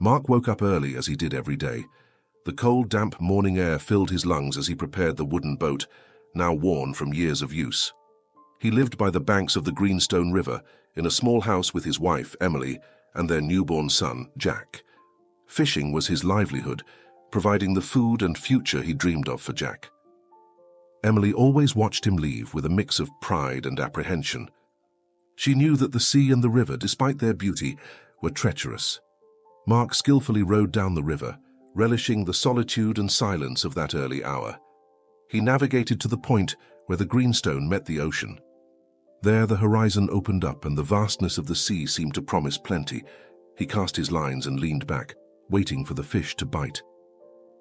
Mark woke up early as he did every day. The cold, damp morning air filled his lungs as he prepared the wooden boat, now worn from years of use. He lived by the banks of the Greenstone River in a small house with his wife, Emily, and their newborn son, Jack. Fishing was his livelihood, providing the food and future he dreamed of for Jack. Emily always watched him leave with a mix of pride and apprehension. She knew that the sea and the river, despite their beauty, were treacherous. Mark skillfully rowed down the river, relishing the solitude and silence of that early hour. He navigated to the point where the Greenstone met the ocean. There the horizon opened up and the vastness of the sea seemed to promise plenty. He cast his lines and leaned back, waiting for the fish to bite.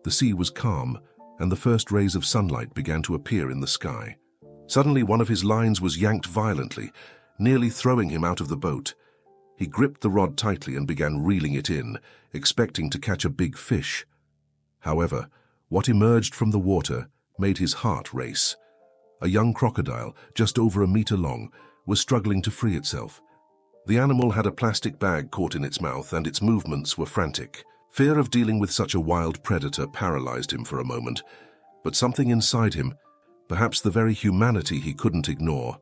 The sea was calm, and the first rays of sunlight began to appear in the sky. Suddenly one of his lines was yanked violently, nearly throwing him out of the boat. He gripped the rod tightly and began reeling it in, expecting to catch a big fish. However, what emerged from the water made his heart race. A young crocodile, just over a meter long, was struggling to free itself. The animal had a plastic bag caught in its mouth and its movements were frantic. Fear of dealing with such a wild predator paralyzed him for a moment, but something inside him, perhaps the very humanity he couldn't ignore,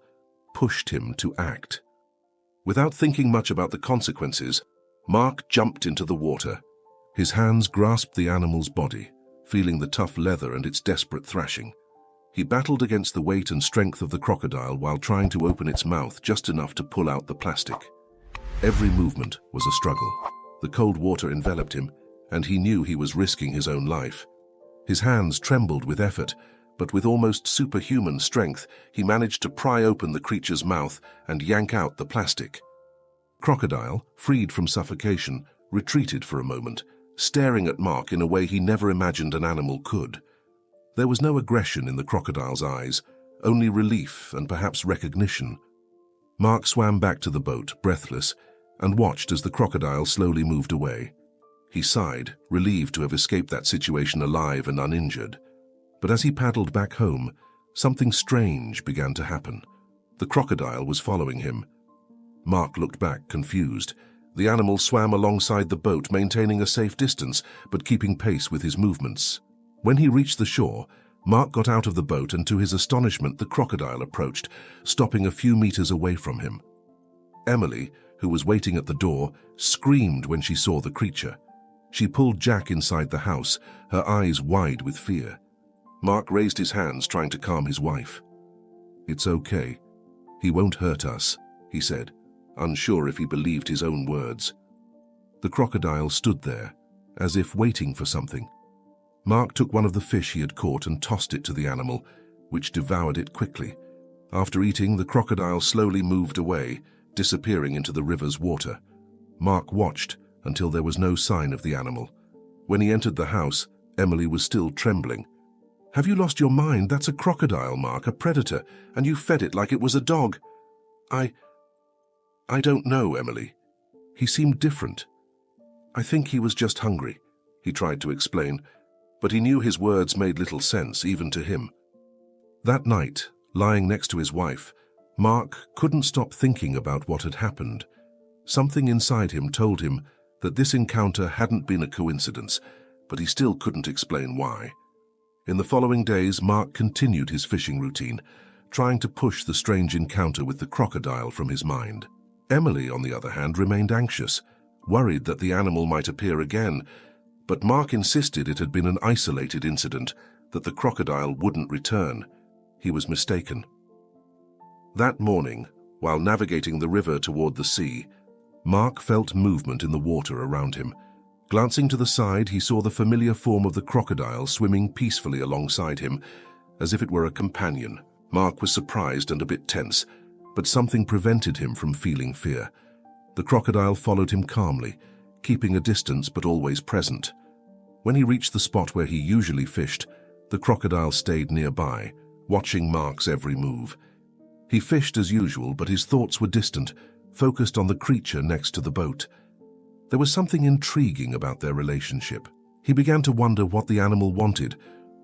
pushed him to act. Without thinking much about the consequences, Mark jumped into the water. His hands grasped the animal's body, feeling the tough leather and its desperate thrashing. He battled against the weight and strength of the crocodile while trying to open its mouth just enough to pull out the plastic. Every movement was a struggle. The cold water enveloped him, and he knew he was risking his own life. His hands trembled with effort, but with almost superhuman strength, he managed to pry open the creature's mouth and yank out the plastic. Crocodile, freed from suffocation, retreated for a moment, staring at Mark in a way he never imagined an animal could. There was no aggression in the crocodile's eyes, only relief and perhaps recognition. Mark swam back to the boat, breathless, and watched as the crocodile slowly moved away. He sighed, relieved to have escaped that situation alive and uninjured. But as he paddled back home, something strange began to happen. The crocodile was following him. Mark looked back, confused. The animal swam alongside the boat, maintaining a safe distance, but keeping pace with his movements. When he reached the shore, Mark got out of the boat and to his astonishment the crocodile approached, stopping a few meters away from him. Emily, who was waiting at the door, screamed when she saw the creature. She pulled Jack inside the house, her eyes wide with fear. Mark raised his hands, trying to calm his wife. "It's okay. He won't hurt us," he said, unsure if he believed his own words. The crocodile stood there, as if waiting for something. Mark took one of the fish he had caught and tossed it to the animal, which devoured it quickly. After eating, the crocodile slowly moved away, disappearing into the river's water. Mark watched until there was no sign of the animal. When he entered the house, Emily was still trembling. "Have you lost your mind? That's a crocodile, Mark, a predator, and you fed it like it was a dog." I don't know, Emily. He seemed different. "I think he was just hungry," he tried to explain, but he knew his words made little sense, even to him. That night, lying next to his wife, Mark couldn't stop thinking about what had happened. Something inside him told him that this encounter hadn't been a coincidence, but he still couldn't explain why. In the following days, Mark continued his fishing routine, trying to push the strange encounter with the crocodile from his mind. Emily, on the other hand, remained anxious, worried that the animal might appear again, but Mark insisted it had been an isolated incident, that the crocodile wouldn't return. He was mistaken. That morning, while navigating the river toward the sea, Mark felt movement in the water around him. Glancing to the side, he saw the familiar form of the crocodile swimming peacefully alongside him, as if it were a companion. Mark was surprised and a bit tense, but something prevented him from feeling fear. The crocodile followed him calmly, keeping a distance but always present. When he reached the spot where he usually fished, the crocodile stayed nearby, watching Mark's every move. He fished as usual, but his thoughts were distant, focused on the creature next to the boat. There was something intriguing about their relationship. He began to wonder what the animal wanted,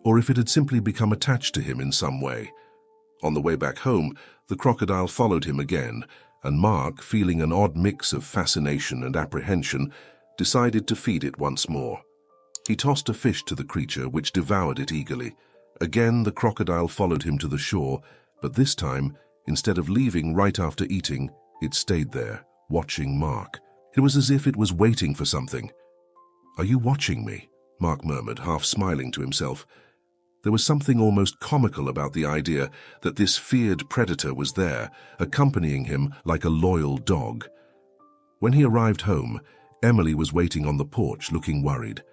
or if it had simply become attached to him in some way. On the way back home, the crocodile followed him again, and Mark, feeling an odd mix of fascination and apprehension, decided to feed it once more. He tossed a fish to the creature, which devoured it eagerly. Again, the crocodile followed him to the shore, but this time, instead of leaving right after eating, it stayed there, watching Mark. It was as if it was waiting for something. "Are you watching me?" Mark murmured, half smiling to himself. There was something almost comical about the idea that this feared predator was there, accompanying him like a loyal dog. When he arrived home, Emily was waiting on the porch, looking worried.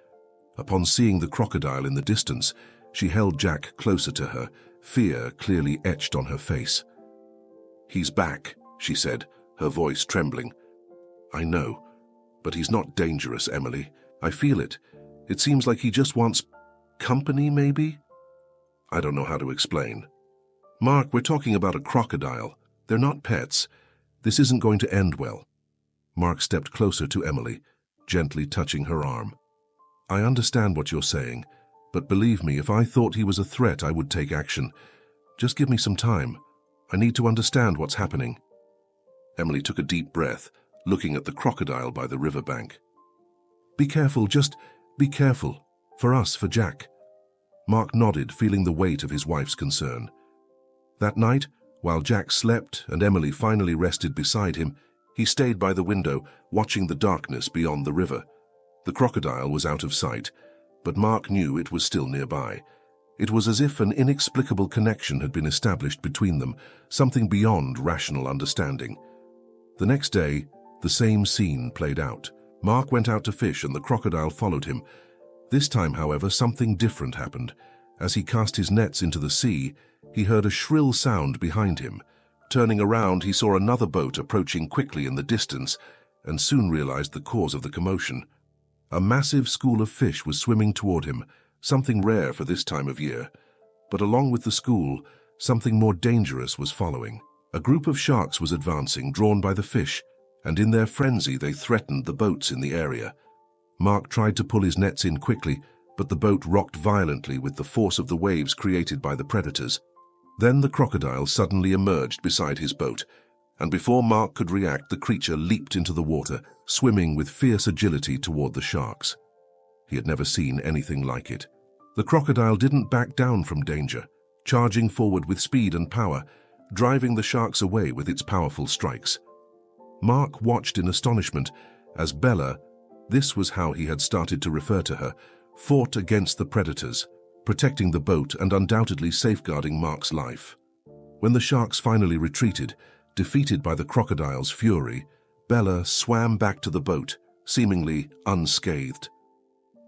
Upon seeing the crocodile in the distance, she held Jack closer to her, fear clearly etched on her face. "He's back," she said, her voice trembling. "I know, but he's not dangerous, Emily. I feel it. It seems like he just wants company, maybe?" "I don't know how to explain." "Mark, we're talking about a crocodile. They're not pets. This isn't going to end well." Mark stepped closer to Emily, gently touching her arm. "I understand what you're saying, but believe me, if I thought he was a threat, I would take action. Just give me some time. I need to understand what's happening." Emily took a deep breath, looking at the crocodile by the riverbank. "Be careful, just be careful. For us, for Jack." Mark nodded, feeling the weight of his wife's concern. That night, while Jack slept and Emily finally rested beside him, he stayed by the window, watching the darkness beyond the river. The crocodile was out of sight, but Mark knew it was still nearby. It was as if an inexplicable connection had been established between them, something beyond rational understanding. The next day, the same scene played out. Mark went out to fish and the crocodile followed him. This time, however, something different happened. As he cast his nets into the sea, he heard a shrill sound behind him. Turning around, he saw another boat approaching quickly in the distance and soon realized the cause of the commotion. A massive school of fish was swimming toward him, something rare for this time of year. But along with the school, something more dangerous was following. A group of sharks was advancing, drawn by the fish, and in their frenzy they threatened the boats in the area. Mark tried to pull his nets in quickly, but the boat rocked violently with the force of the waves created by the predators. Then the crocodile suddenly emerged beside his boat, and before Mark could react, the creature leaped into the water, swimming with fierce agility toward the sharks. He had never seen anything like it. The crocodile didn't back down from danger, charging forward with speed and power, driving the sharks away with its powerful strikes. Mark watched in astonishment as Bella, this was how he had started to refer to her, fought against the predators, protecting the boat and undoubtedly safeguarding Mark's life. When the sharks finally retreated, defeated by the crocodile's fury, Bella swam back to the boat, seemingly unscathed.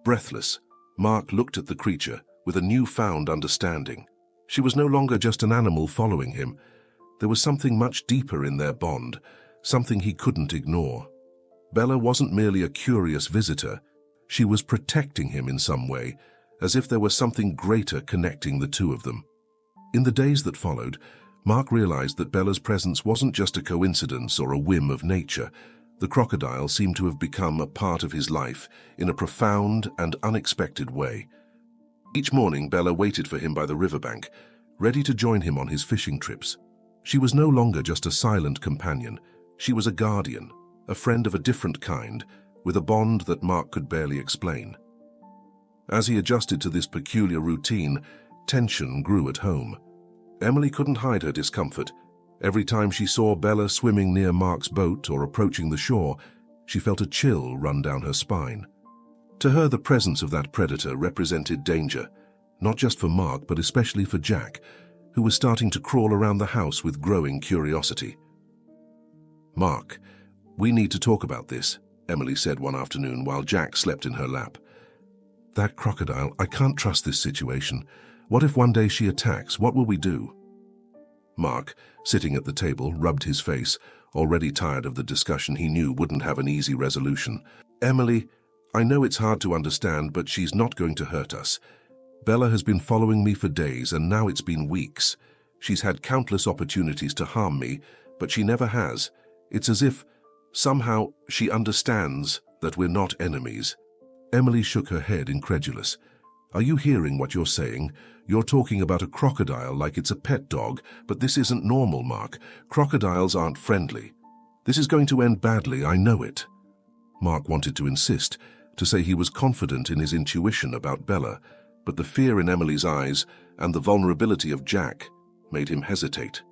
Breathless, Mark looked at the creature with a newfound understanding. She was no longer just an animal following him. There was something much deeper in their bond, something he couldn't ignore. Bella wasn't merely a curious visitor. She was protecting him in some way, as if there was something greater connecting the two of them. In the days that followed, Mark realized that Bella's presence wasn't just a coincidence or a whim of nature. The crocodile seemed to have become a part of his life in a profound and unexpected way. Each morning, Bella waited for him by the riverbank, ready to join him on his fishing trips. She was no longer just a silent companion. She was a guardian, a friend of a different kind, with a bond that Mark could barely explain. As he adjusted to this peculiar routine, tension grew at home. Emily couldn't hide her discomfort. Every time she saw Bella swimming near Mark's boat or approaching the shore, she felt a chill run down her spine. To her, the presence of that predator represented danger, not just for Mark, but especially for Jack, who was starting to crawl around the house with growing curiosity. "Mark, we need to talk about this," Emily said one afternoon while Jack slept in her lap. "That crocodile, I can't trust this situation. What if one day she attacks? What will we do?" Mark, sitting at the table, rubbed his face, already tired of the discussion he knew wouldn't have an easy resolution. "Emily, I know it's hard to understand, but she's not going to hurt us. Bella has been following me for days, and now it's been weeks. She's had countless opportunities to harm me, but she never has. It's as if, somehow, she understands that we're not enemies." Emily shook her head, incredulous. "Are you hearing what you're saying? You're talking about a crocodile like it's a pet dog, but this isn't normal, Mark. Crocodiles aren't friendly. This is going to end badly, I know it." Mark wanted to insist, to say he was confident in his intuition about Bella, but the fear in Emily's eyes and the vulnerability of Jack made him hesitate.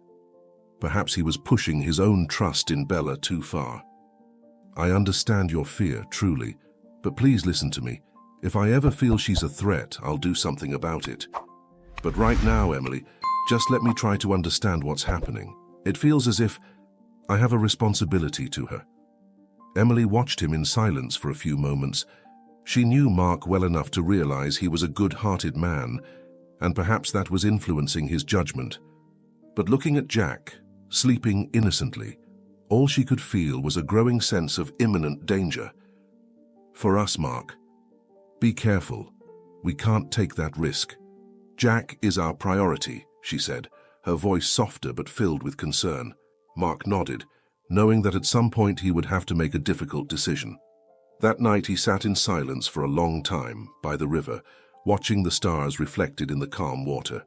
Perhaps he was pushing his own trust in Bella too far. "I understand your fear, truly, but please listen to me. If I ever feel she's a threat, I'll do something about it. But right now, Emily, just let me try to understand what's happening. It feels as if I have a responsibility to her." Emily watched him in silence for a few moments. She knew Mark well enough to realize he was a good-hearted man, and perhaps that was influencing his judgment. But looking at Jack, sleeping innocently, all she could feel was a growing sense of imminent danger. "For us, Mark, be careful. We can't take that risk. Jack is our priority," she said, her voice softer but filled with concern. Mark nodded, knowing that at some point he would have to make a difficult decision. That night he sat in silence for a long time by the river, watching the stars reflected in the calm water.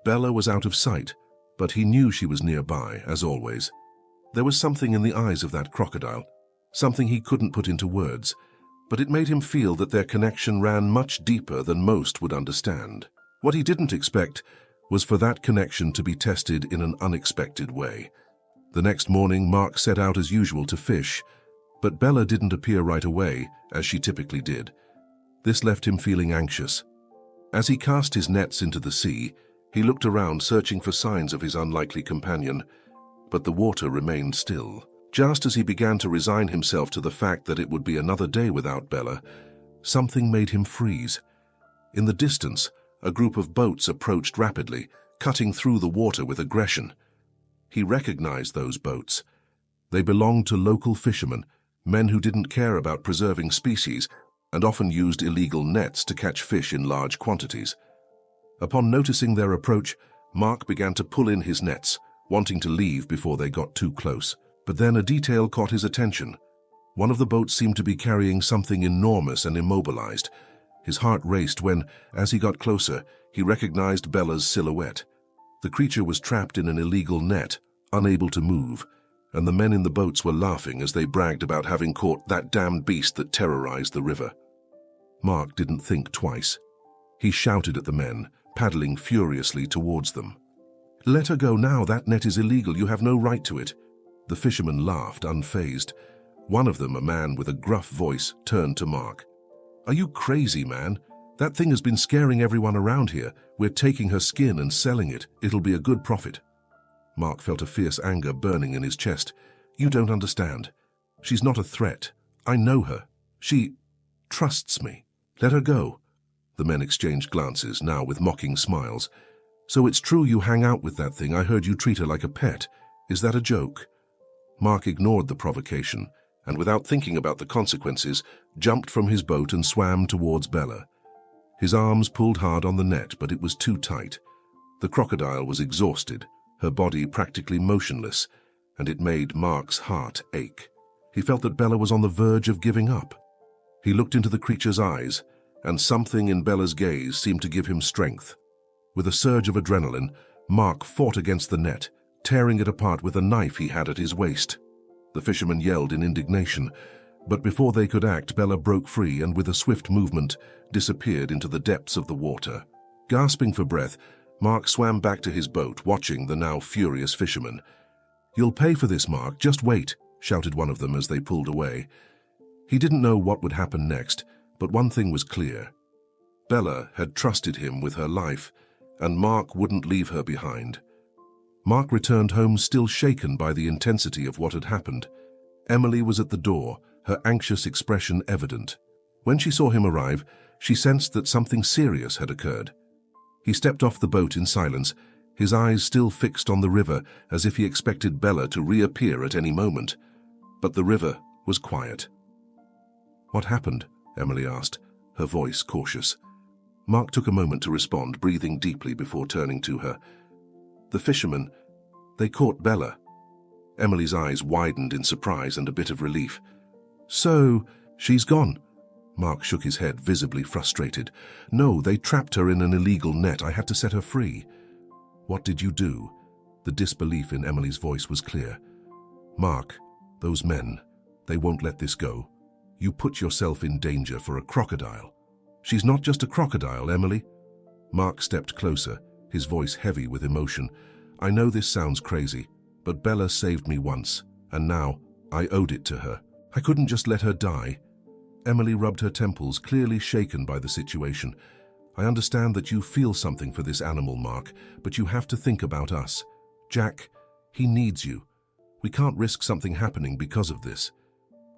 Bella was out of sight, but he knew she was nearby, as always. There was something in the eyes of that crocodile, something he couldn't put into words, but it made him feel that their connection ran much deeper than most would understand. What he didn't expect was for that connection to be tested in an unexpected way. The next morning, Mark set out as usual to fish, but Bella didn't appear right away, as she typically did. This left him feeling anxious. As he cast his nets into the sea, he looked around searching for signs of his unlikely companion, but the water remained still. Just as he began to resign himself to the fact that it would be another day without Bella, something made him freeze. In the distance, a group of boats approached rapidly, cutting through the water with aggression. He recognized those boats. They belonged to local fishermen, men who didn't care about preserving species and often used illegal nets to catch fish in large quantities. Upon noticing their approach, Mark began to pull in his nets, wanting to leave before they got too close. But then a detail caught his attention. One of the boats seemed to be carrying something enormous and immobilized. His heart raced when, as he got closer, he recognized Bella's silhouette. The creature was trapped in an illegal net, unable to move, and the men in the boats were laughing as they bragged about having caught that damned beast that terrorized the river. Mark didn't think twice. He shouted at the men, paddling furiously towards them. "Let her go now, that net is illegal, you have no right to it." The fishermen laughed, unfazed. One of them, a man with a gruff voice, turned to Mark. "Are you crazy, man? That thing has been scaring everyone around here. We're taking her skin and selling it. It'll be a good profit." Mark felt a fierce anger burning in his chest. "You don't understand. She's not a threat. I know her. She trusts me. Let her go." The men exchanged glances, now with mocking smiles. "So it's true you hang out with that thing? I heard you treat her like a pet. Is that a joke?" Mark ignored the provocation, and without thinking about the consequences, jumped from his boat and swam towards Bella. His arms pulled hard on the net, but it was too tight. The crocodile was exhausted, her body practically motionless, and it made Mark's heart ache. He felt that Bella was on the verge of giving up. He looked into the creature's eyes, and something in Bella's gaze seemed to give him strength. With a surge of adrenaline, Mark fought against the net, tearing it apart with a knife he had at his waist. The fishermen yelled in indignation, but before they could act, Bella broke free and with a swift movement disappeared into the depths of the water. Gasping for breath, Mark swam back to his boat, watching the now furious fishermen. "You'll pay for this, Mark, just wait," shouted one of them as they pulled away. He didn't know what would happen next, but one thing was clear. Bella had trusted him with her life, and Mark wouldn't leave her behind. Mark returned home still shaken by the intensity of what had happened. Emily was at the door, her anxious expression evident. When she saw him arrive, she sensed that something serious had occurred. He stepped off the boat in silence, his eyes still fixed on the river as if he expected Bella to reappear at any moment. But the river was quiet. "What happened?" Emily asked, her voice cautious. Mark took a moment to respond, breathing deeply before turning to her. "The fishermen, they caught Bella." Emily's eyes widened in surprise and a bit of relief. "So, she's gone?" Mark shook his head, visibly frustrated. "No, they trapped her in an illegal net. I had to set her free." "What did you do?" The disbelief in Emily's voice was clear. "Mark, those men, they won't let this go. You put yourself in danger for a crocodile. She's not just a crocodile, Emily. Mark stepped closer, his voice heavy with emotion. I know this sounds crazy, but Bella saved me once, and now I owed it to her. I couldn't just let her die. Emily rubbed her temples, clearly shaken by the situation. I understand that you feel something for this animal, Mark, but you have to think about us. Jack, he needs you. We can't risk something happening because of this.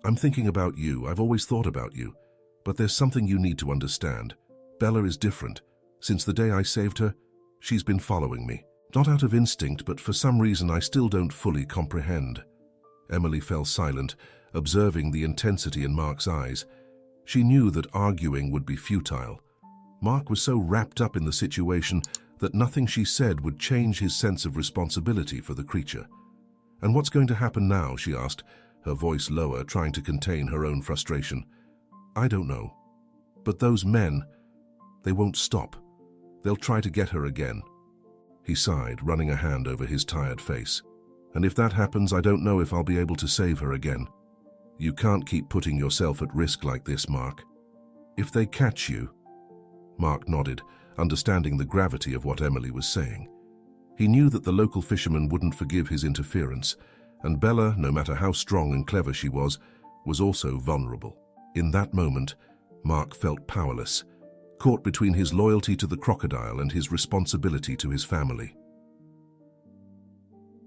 I'm thinking about you. I've always thought about you. But there's something you need to understand. Bella is different. Since the day I saved her, she's been following me. Not out of instinct, but for some reason I still don't fully comprehend. Emily fell silent, observing the intensity in Mark's eyes. She knew that arguing would be futile. Mark was so wrapped up in the situation that nothing she said would change his sense of responsibility for the creature. And what's going to happen now, she asked, her voice lower, trying to contain her own frustration. I don't know. But those men, they won't stop. They'll try to get her again. He sighed, running a hand over his tired face. And if that happens, I don't know if I'll be able to save her again. You can't keep putting yourself at risk like this, Mark. If they catch you... Mark nodded, understanding the gravity of what Emily was saying. He knew that the local fisherman wouldn't forgive his interference, and Bella, no matter how strong and clever she was also vulnerable. In that moment, Mark felt powerless, caught between his loyalty to the crocodile and his responsibility to his family.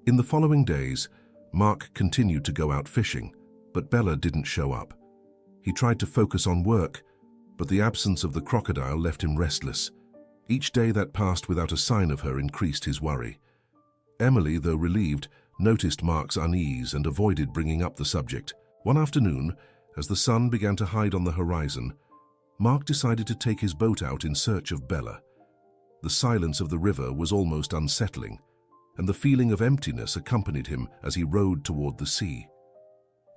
In the following days, Mark continued to go out fishing, but Bella didn't show up. He tried to focus on work, but the absence of the crocodile left him restless. Each day that passed without a sign of her increased his worry. Emily, though relieved, noticed Mark's unease and avoided bringing up the subject. One afternoon, as the sun began to hide on the horizon, Mark decided to take his boat out in search of Bella. The silence of the river was almost unsettling, and the feeling of emptiness accompanied him as he rowed toward the sea.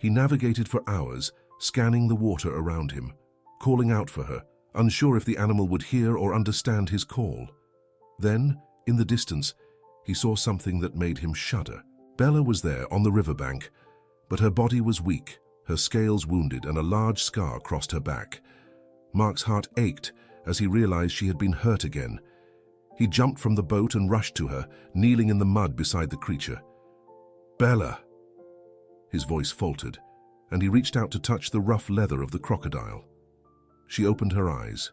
He navigated for hours, scanning the water around him, calling out for her, unsure if the animal would hear or understand his call. Then, in the distance, he saw something that made him shudder. Bella was there on the riverbank, but her body was weak, her scales wounded, and a large scar crossed her back. Mark's heart ached as he realized she had been hurt again. He jumped from the boat and rushed to her, kneeling in the mud beside the creature. "Bella!" His voice faltered, and he reached out to touch the rough leather of the crocodile. She opened her eyes,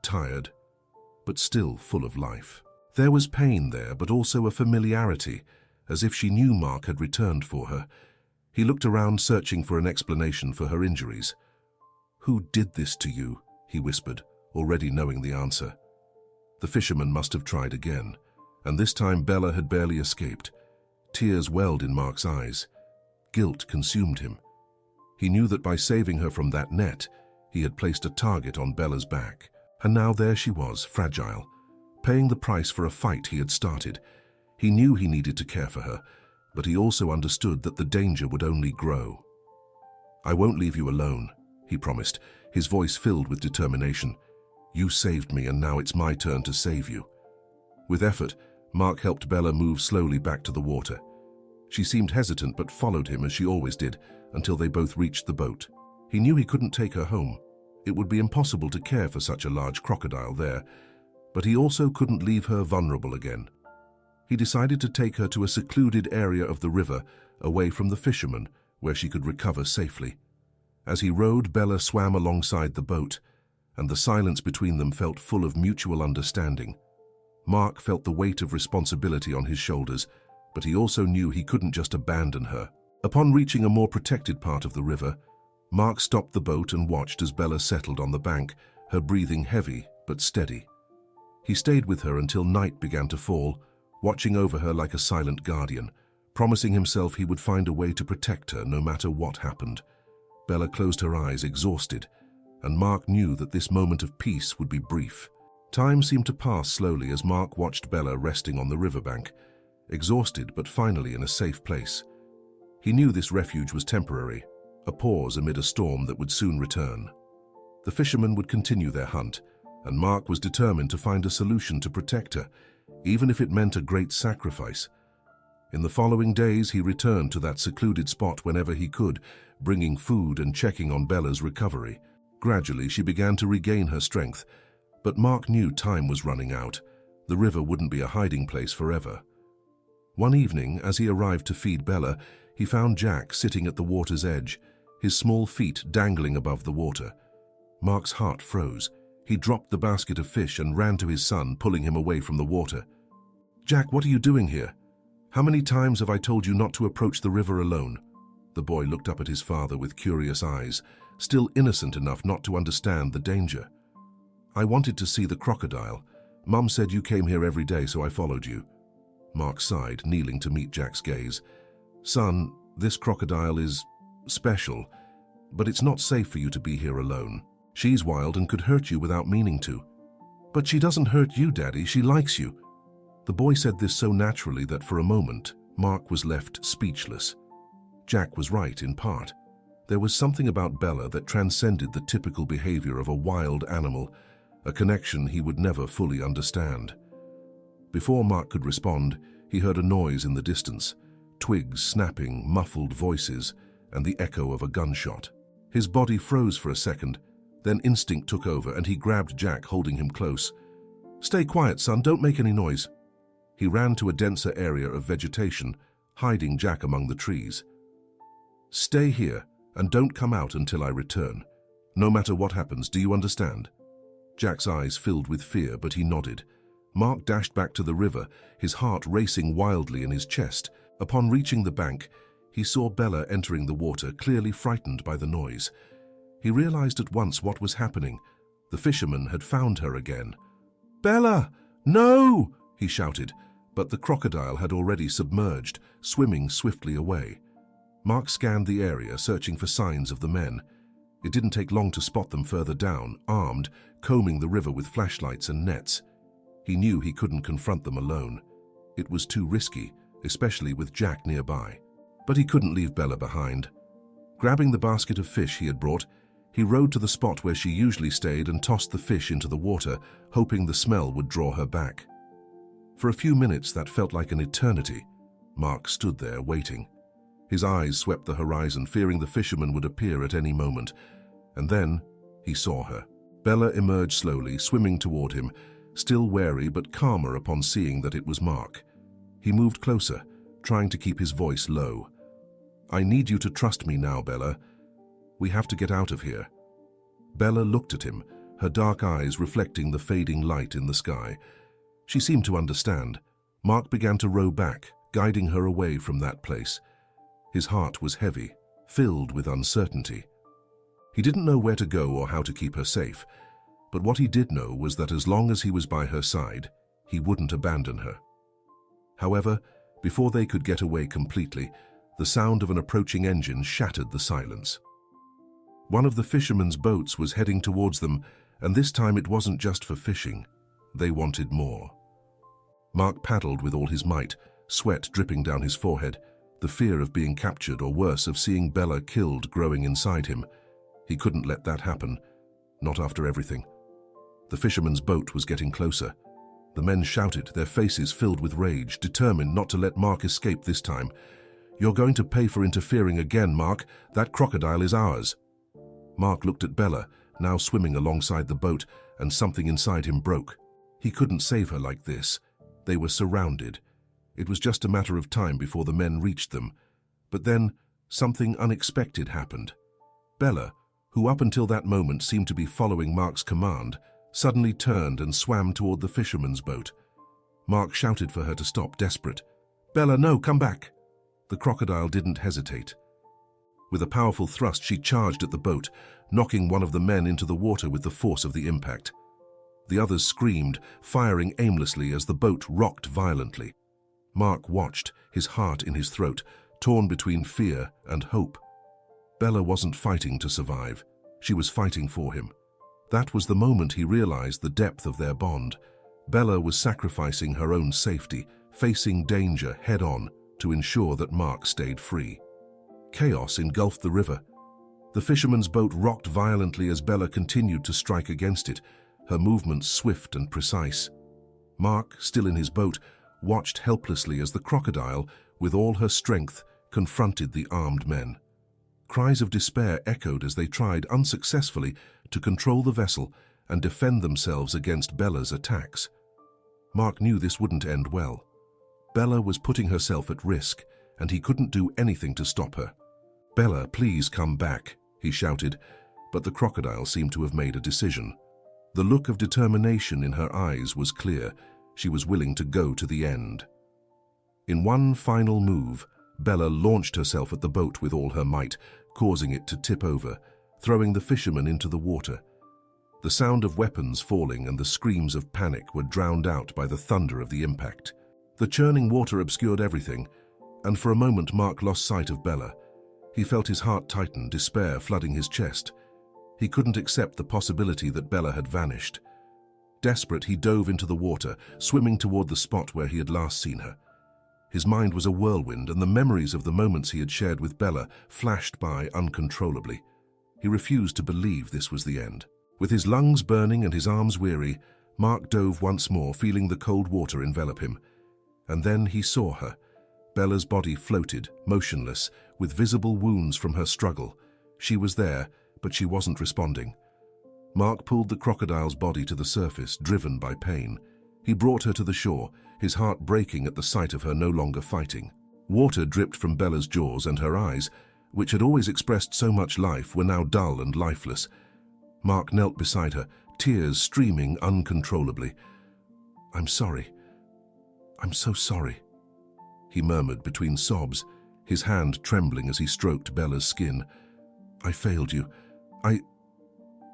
tired, but still full of life. There was pain there, but also a familiarity, as if she knew Mark had returned for her. He looked around, searching for an explanation for her injuries. "Who did this to you?" he whispered, already knowing the answer. The fisherman must have tried again, and this time Bella had barely escaped. Tears welled in Mark's eyes. Guilt consumed him. He knew that by saving her from that net, he had placed a target on Bella's back. And now there she was, fragile, paying the price for a fight he had started. He knew he needed to care for her, but he also understood that the danger would only grow. "I won't leave you alone," he promised, his voice filled with determination. "You saved me, and now it's my turn to save you." With effort, Mark helped Bella move slowly back to the water. She seemed hesitant but followed him as she always did, until they both reached the boat. He knew he couldn't take her home. It would be impossible to care for such a large crocodile there, but he also couldn't leave her vulnerable again. He decided to take her to a secluded area of the river, away from the fishermen, where she could recover safely. As he rowed, Bella swam alongside the boat, and the silence between them felt full of mutual understanding. Mark felt the weight of responsibility on his shoulders, but he also knew he couldn't just abandon her. Upon reaching a more protected part of the river, Mark stopped the boat and watched as Bella settled on the bank, her breathing heavy but steady. He stayed with her until night began to fall, watching over her like a silent guardian, promising himself he would find a way to protect her no matter what happened. Bella closed her eyes, exhausted, and Mark knew that this moment of peace would be brief. Time seemed to pass slowly as Mark watched Bella resting on the riverbank, exhausted but finally in a safe place. He knew this refuge was temporary, a pause amid a storm that would soon return. The fishermen would continue their hunt, and Mark was determined to find a solution to protect her, even if it meant a great sacrifice. In the following days, he returned to that secluded spot whenever he could, bringing food and checking on Bella's recovery. Gradually, she began to regain her strength, but Mark knew time was running out. The river wouldn't be a hiding place forever. One evening, as he arrived to feed Bella, he found Jack sitting at the water's edge, his small feet dangling above the water. Mark's heart froze. He dropped the basket of fish and ran to his son, pulling him away from the water. "Jack, what are you doing here? How many times have I told you not to approach the river alone?" The boy looked up at his father with curious eyes, still innocent enough not to understand the danger. "I wanted to see the crocodile. Mum said you came here every day, so I followed you." Mark sighed, kneeling to meet Jack's gaze. "Son, this crocodile is special, but it's not safe for you to be here alone. She's wild and could hurt you without meaning to." "But she doesn't hurt you, Daddy. She likes you." The boy said this so naturally that for a moment, Mark was left speechless. Jack was right in part. There was something about Bella that transcended the typical behavior of a wild animal, a connection he would never fully understand. Before Mark could respond, he heard a noise in the distance, twigs snapping, muffled voices, and the echo of a gunshot. His body froze for a second, then instinct took over and he grabbed Jack, holding him close. "Stay quiet, son, don't make any noise." He ran to a denser area of vegetation, hiding Jack among the trees. "Stay here and don't come out until I return. No matter what happens, do you understand?" Jack's eyes filled with fear, but he nodded. Mark dashed back to the river, his heart racing wildly in his chest. Upon reaching the bank, he saw Bella entering the water, clearly frightened by the noise. He realized at once what was happening. The fisherman had found her again. "Bella, no!" he shouted, but the crocodile had already submerged, swimming swiftly away. Mark scanned the area, searching for signs of the men. It didn't take long to spot them further down, armed, combing the river with flashlights and nets. He knew he couldn't confront them alone. It was too risky, especially with Jack nearby. But he couldn't leave Bella behind. Grabbing the basket of fish he had brought, he rowed to the spot where she usually stayed and tossed the fish into the water, hoping the smell would draw her back. For a few minutes that felt like an eternity. Mark stood there waiting. His eyes swept the horizon, fearing the fisherman would appear at any moment. And then he saw her. Bella emerged slowly, swimming toward him, still wary but calmer upon seeing that it was Mark. He moved closer, trying to keep his voice low. "I need you to trust me now, Bella. We have to get out of here." Bella looked at him, her dark eyes reflecting the fading light in the sky. She seemed to understand. Mark began to row back, guiding her away from that place. His heart was heavy, filled with uncertainty. He didn't know where to go or how to keep her safe, but what he did know was that as long as he was by her side, he wouldn't abandon her. However, before they could get away completely, the sound of an approaching engine shattered the silence. One of the fishermen's boats was heading towards them, and this time it wasn't just for fishing. They wanted more. Mark paddled with all his might, sweat dripping down his forehead, the fear of being captured or worse, of seeing Bella killed growing inside him. He couldn't let that happen, not after everything. The fisherman's boat was getting closer. The men shouted, their faces filled with rage, determined not to let Mark escape this time. "You're going to pay for interfering again, Mark. That crocodile is ours." Mark looked at Bella, now swimming alongside the boat, and something inside him broke. He couldn't save her like this. They were surrounded. It was just a matter of time before the men reached them. But then, something unexpected happened. Bella, who up until that moment seemed to be following Mark's command, suddenly turned and swam toward the fisherman's boat. Mark shouted for her to stop, desperate. "Bella, no, come back!" The crocodile didn't hesitate. With a powerful thrust, she charged at the boat, knocking one of the men into the water with the force of the impact. The others screamed, firing aimlessly as the boat rocked violently. Mark watched, his heart in his throat, torn between fear and hope. Bella wasn't fighting to survive. She was fighting for him. That was the moment he realized the depth of their bond. Bella was sacrificing her own safety, facing danger head-on to ensure that Mark stayed free. Chaos engulfed the river. The fisherman's boat rocked violently as Bella continued to strike against it, her movements swift and precise. Mark, still in his boat, watched helplessly as the crocodile, with all her strength, confronted the armed men. Cries of despair echoed as they tried unsuccessfully to control the vessel and defend themselves against Bella's attacks. Mark knew this wouldn't end well. Bella was putting herself at risk, and he couldn't do anything to stop her. "Bella, please come back," he shouted, but the crocodile seemed to have made a decision. The look of determination in her eyes was clear. She was willing to go to the end. In one final move, Bella launched herself at the boat with all her might, causing it to tip over, throwing the fisherman into the water. The sound of weapons falling and the screams of panic were drowned out by the thunder of the impact. The churning water obscured everything, and for a moment Mark lost sight of Bella. He felt his heart tighten, despair flooding his chest. He couldn't accept the possibility that Bella had vanished. Desperate, he dove into the water, swimming toward the spot where he had last seen her. His mind was a whirlwind, and the memories of the moments he had shared with Bella flashed by uncontrollably. He refused to believe this was the end. With his lungs burning and his arms weary, Mark dove once more, feeling the cold water envelop him. And then he saw her. Bella's body floated, motionless, with visible wounds from her struggle. She was there, but she wasn't responding. Mark pulled the crocodile's body to the surface, driven by pain. He brought her to the shore, his heart breaking at the sight of her no longer fighting. Water dripped from Bella's jaws, and her eyes, which had always expressed so much life, were now dull and lifeless. Mark knelt beside her, tears streaming uncontrollably. "I'm sorry. I'm so sorry," he murmured between sobs, his hand trembling as he stroked Bella's skin. "I failed you.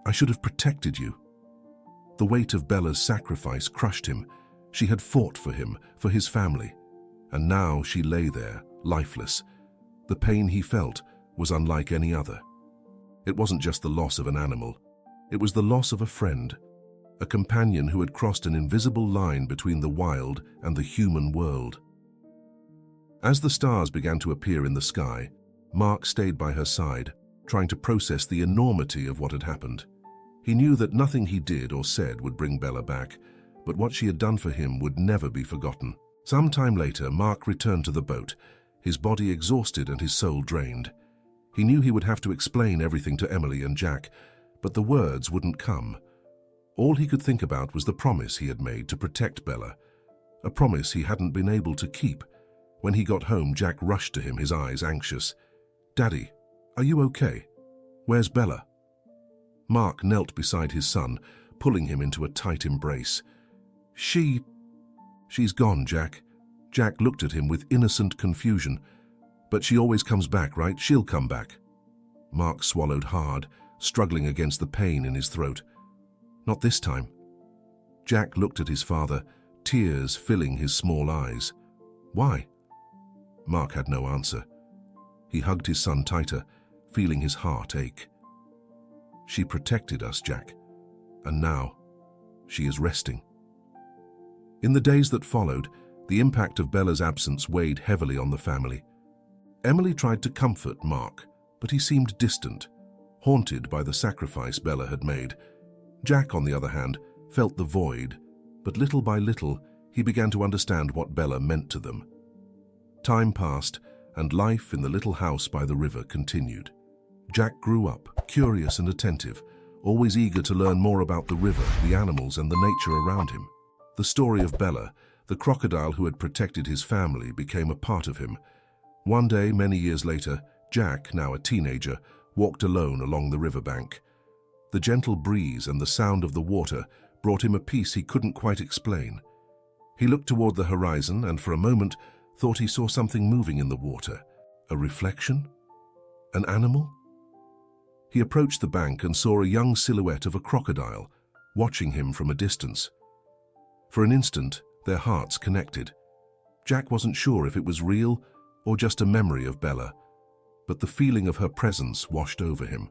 I should have protected you." The weight of Bella's sacrifice crushed him. She had fought for him, for his family, and now she lay there, lifeless. The pain he felt was unlike any other. It wasn't just the loss of an animal. It was the loss of a friend, a companion who had crossed an invisible line between the wild and the human world. As the stars began to appear in the sky, Mark stayed by her side, trying to process the enormity of what had happened. He knew that nothing he did or said would bring Bella back, but what she had done for him would never be forgotten. Some time later, Mark returned to the boat, his body exhausted and his soul drained. He knew he would have to explain everything to Emily and Jack, but the words wouldn't come. All he could think about was the promise he had made to protect Bella, a promise he hadn't been able to keep. When he got home, Jack rushed to him, his eyes anxious. "Daddy, are you okay? Where's Bella?" Mark knelt beside his son, pulling him into a tight embrace. She's gone, Jack." Jack looked at him with innocent confusion. "But she always comes back, right? She'll come back." Mark swallowed hard, struggling against the pain in his throat. "Not this time." Jack looked at his father, tears filling his small eyes. "Why?" Mark had no answer. He hugged his son tighter, feeling his heart ache. "She protected us, Jack, and now she is resting." In the days that followed, the impact of Bella's absence weighed heavily on the family. Emily tried to comfort Mark, but he seemed distant, haunted by the sacrifice Bella had made. Jack, on the other hand, felt the void, but little by little, he began to understand what Bella meant to them. Time passed, and life in the little house by the river continued. Jack grew up, curious and attentive, always eager to learn more about the river, the animals, and the nature around him. The story of Bella, the crocodile who had protected his family, became a part of him. One day, many years later, Jack, now a teenager, walked alone along the riverbank. The gentle breeze and the sound of the water brought him a peace he couldn't quite explain. He looked toward the horizon and for a moment thought he saw something moving in the water. A reflection? An animal? He approached the bank and saw a young silhouette of a crocodile, watching him from a distance. For an instant, their hearts connected. Jack wasn't sure if it was real or just a memory of Bella, but the feeling of her presence washed over him.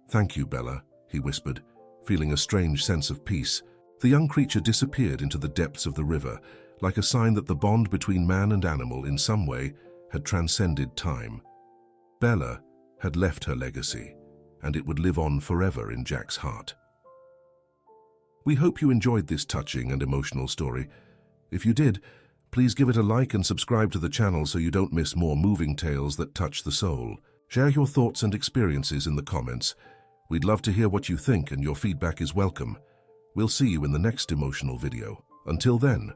"Thank you, Bella," he whispered, feeling a strange sense of peace. The young creature disappeared into the depths of the river, like a sign that the bond between man and animal in some way had transcended time. Bella had left her legacy, and it would live on forever in Jack's heart. We hope you enjoyed this touching and emotional story. If you did, Please give it a like and subscribe to the channel so you don't miss more moving tales that touch the soul. Share your thoughts and experiences in the comments. We'd love to hear what you think, and your feedback is welcome. We'll see you in the next emotional video. Until then.